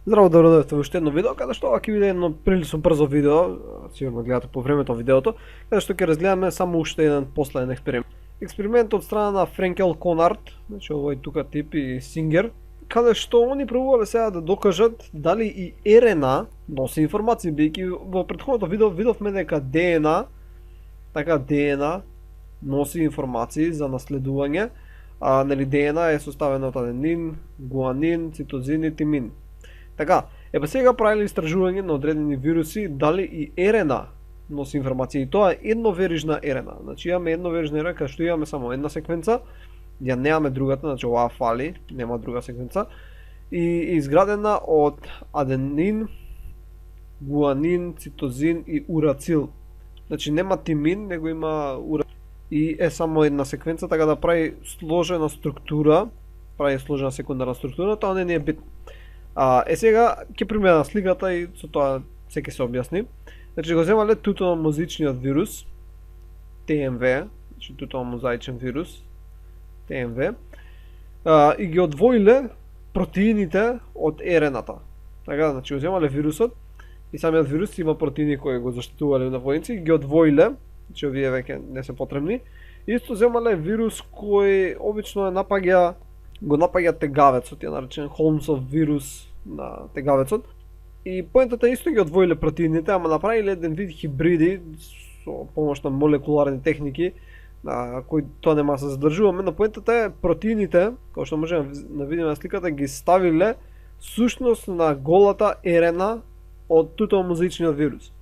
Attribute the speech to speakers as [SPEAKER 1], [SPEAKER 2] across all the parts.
[SPEAKER 1] Здраво, добро дојдовте во уште едно видео, каде што ова ќе биде едно прилично брзо видео, сигурно гледате по времето видеото, каде што ќе разгледаме само уште еден последен експеримент. Експеримент од страна на Френкел Конард, значи овој тука тип и Сингер, каде што они пробувале сега да докажат дали и РНА носи информации, бидејќи во претходното видео видовме дека ДНА носи информации за наследување, нели ДНА е составено од аденин, гуанин, цитозин и тимин. Така, епа сега правиле истражување на одредени вируси дали и РНА носи информации, и тоа е едноверижна РНА. Значи имаме едноверижна РНА кај што имаме само една секвенца, ја немаме другата, значи оваа фали, нема друга секвенца, и изградена од аденин, гуанин, цитозин и урацил. Значи нема тимин, него има урацил и е само една секвенца, така да прави сложена структура, прави сложена секундарна структура, тоа не е битно. Сега ќе примерам сликата и со тоа ќе се објасни. Значи го земале тутономозичниот вирус ТМВ, значи тутономозаичен вирус ТМВ, и ги одвоиле протеините од РНА-та. Така, значи го земале вирусот и самиот вирус има протеини кои го заштитувале на војници, ги одвоиле, значи овие веќе не се потребни. Исто земале вирус кој обично го напаѓа тегавецот, ја наречен Холмсов вирус на тегавецот. И поентата исто ги одвоиле протеините, ама направиле еден вид хибриди со помош на молекуларни техники, кои тоа нема да се задржуваме, но поентата е протеините, кои што можеме да видиме на сликата, ги ставиле сушност на голата РНА од тутономозичниот вирус.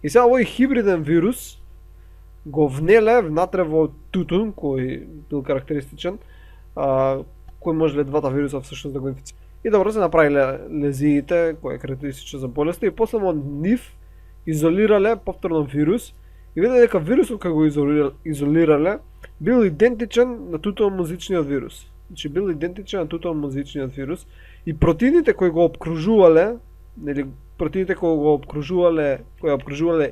[SPEAKER 1] И сега овој хибриден вирус го внеле внатре во тутун, кој бил карактеристичен, кој можеле двата вируса всушност да го инфицира. И добро се направиле лезиите, кои е карактеристично за болести, и после од нив изолирале повторно вирус и виделе дека вирусот кога го изолирале бил идентичен на тутономозичниот вирус. Значи бил идентичен на тутономозичниот вирус и протеините кои го опкружувале, нели протеините кои го опкружувале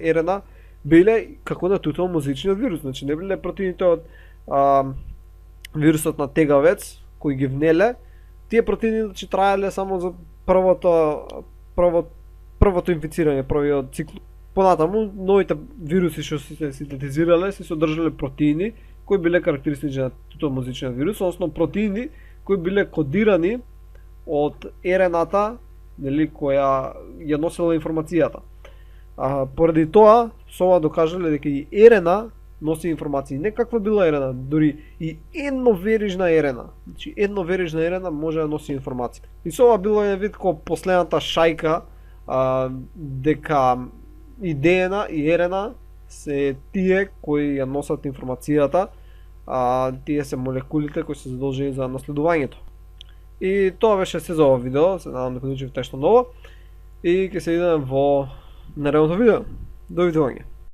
[SPEAKER 1] РНА биле како на тутономозичниот вирус. Значи не биле протеините од вирусот на тегавец кои ги внеле. Тие протеини значи траеле само за првото инфицирање, првиот цикл. Понатаму новите вируси што се синтетизирале се содржале протеини кои биле карактеристични на тутономозичниот вирус, односно протеини кои биле кодирани од РНА-та, нели, која ја носела информацијата. Поради тоа, со ова докажале дека и РНА носи информации. Не каква била РНА, дури и едноверижна РНА. Значи едноверижна РНА може да носи информации. И со ова било еден вид како последната шајка, дека и ДНА и РНА се тие кои ја носат информацијата, тие се молекулите кои се задолжени за наследувањето. И тоа беше се за ова видео, се надам дека научивте нешто ново и ќе се видиме во наредното видео. Довидување.